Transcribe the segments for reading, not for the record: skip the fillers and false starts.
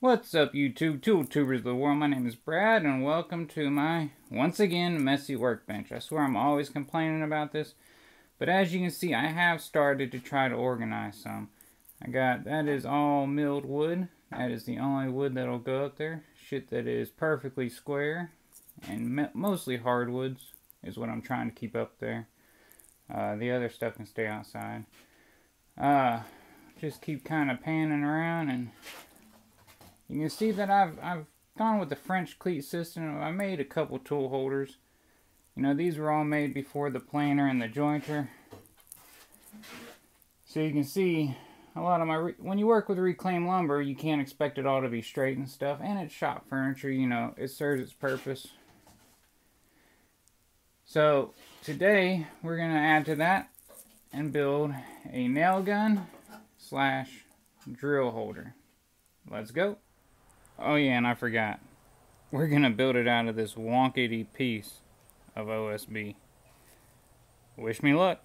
What's up, YouTube tool tubers of the world? My name is Brad and welcome to my, once again, messy workbench. I swear I'm always complaining about this, but as you can see, I have started to try to organize some. That is all milled wood. That is the only wood that'll go up there. Shit that is perfectly square and mostly hardwoods is what I'm trying to keep up there. The other stuff can stay outside. Just keep kind of panning around, and you can see that I've gone with the French cleat system. I made a couple tool holders. You know, these were all made before the planer and the jointer. So you can see a lot of my, when you work with reclaimed lumber, you can't expect it all to be straight and stuff. And it's shop furniture, you know, it serves its purpose. So today we're going to add to that and build a nail gun / drill holder. Let's go. Oh yeah, and I forgot. We're going to build it out of this wonkety piece of OSB. Wish me luck.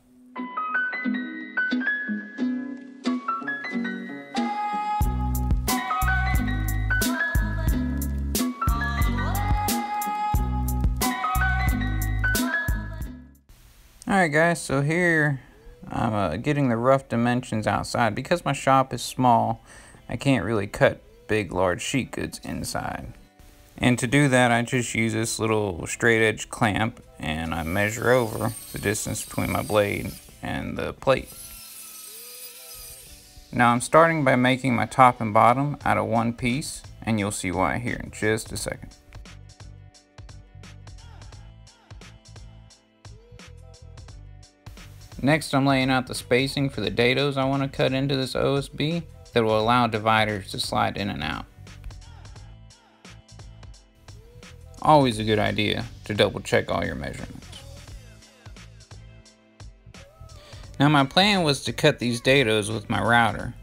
Alright guys, so here I'm getting the rough dimensions outside. Because my shop is small, I can't really cut big large sheet goods inside. And to do that, I just use this little straight edge clamp and I measure over the distance between my blade and the plate. Now I'm starting by making my top and bottom out of one piece, and you'll see why here in just a second. Next, I'm laying out the spacing for the dados I want to cut into this OSB that will allow dividers to slide in and out. Always a good idea to double check all your measurements. Now my plan was to cut these dados with my router,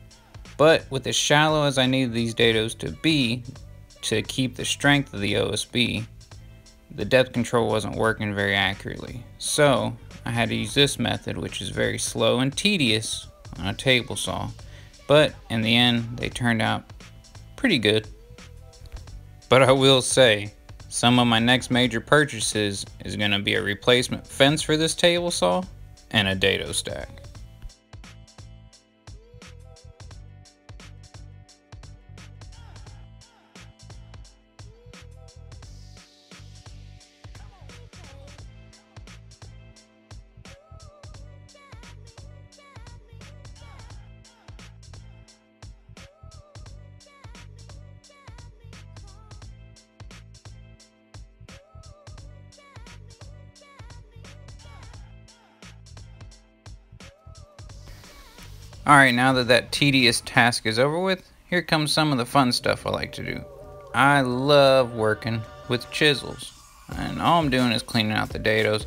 but with as shallow as I needed these dados to be to keep the strength of the OSB, the depth control wasn't working very accurately. So I had to use this method, which is very slow and tedious on a table saw, but in the end they turned out pretty good. But I will say, some of my next major purchases is going to be a replacement fence for this table saw and a dado stack. Alright, now that tedious task is over with, here comes some of the fun stuff I like to do. I love working with chisels, and all I'm doing is cleaning out the dados,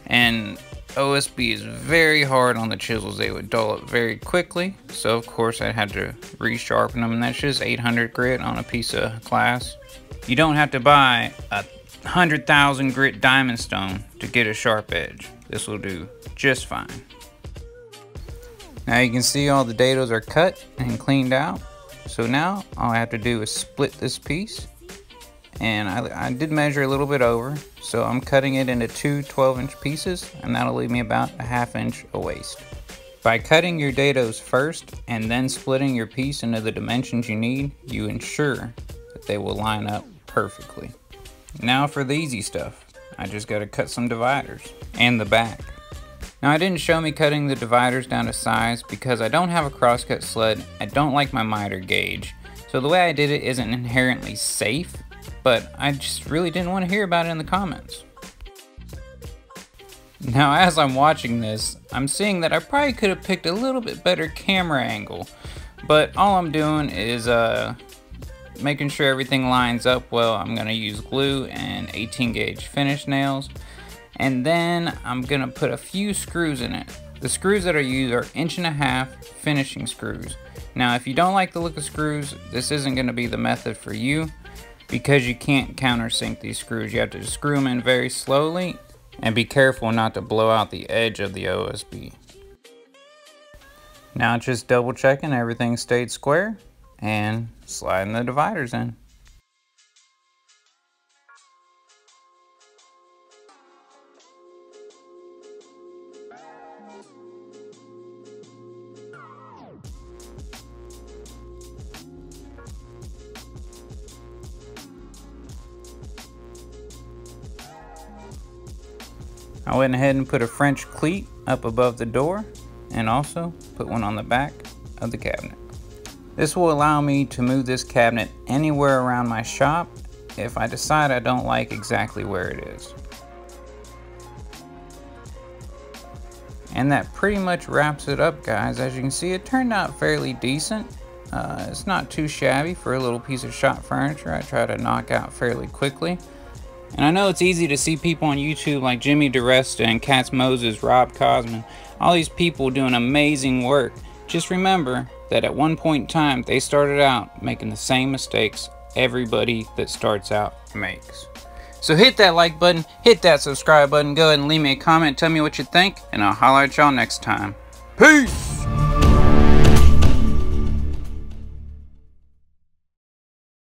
and OSB is very hard on the chisels. They would dull up very quickly, so of course I had to resharpen them, and that's just 800 grit on a piece of glass. You don't have to buy a 100,000 grit diamond stone to get a sharp edge. This will do just fine. Now you can see all the dados are cut and cleaned out. So now all I have to do is split this piece. And I did measure a little bit over, so I'm cutting it into two 12-inch pieces, and that'll leave me about a ½ inch of waste. By cutting your dados first and then splitting your piece into the dimensions you need, you ensure that they will line up perfectly. Now for the easy stuff, I just gotta cut some dividers and the back. Now I didn't show me cutting the dividers down to size because I don't have a crosscut sled. I don't like my miter gauge. So the way I did it isn't inherently safe, but I just really didn't want to hear about it in the comments. Now as I'm watching this, I'm seeing that I probably could have picked a little bit better camera angle, but all I'm doing is making sure everything lines up well. I'm going to use glue and 18 gauge finish nails. And then I'm gonna put a few screws in it. The screws that I use are 1.5" finishing screws. Now if you don't like the look of screws, this isn't gonna be the method for you because you can't countersink these screws. You have to screw them in very slowly and be careful not to blow out the edge of the OSB. Now just double checking everything stayed square, and sliding the dividers in. I went ahead and put a French cleat up above the door and also put one on the back of the cabinet. This will allow me to move this cabinet anywhere around my shop if I decide I don't like exactly where it is. And that pretty much wraps it up, guys. As you can see, it turned out fairly decent. It's not too shabby for a little piece of shop furniture I try to knock out fairly quickly. And I know it's easy to see people on YouTube like Jimmy DeResta and Katz Moses, Rob Cosman, all these people doing amazing work. Just remember that at one point in time, they started out making the same mistakes everybody that starts out makes. So hit that like button, hit that subscribe button, go ahead and leave me a comment, tell me what you think, and I'll holler at y'all next time. Peace!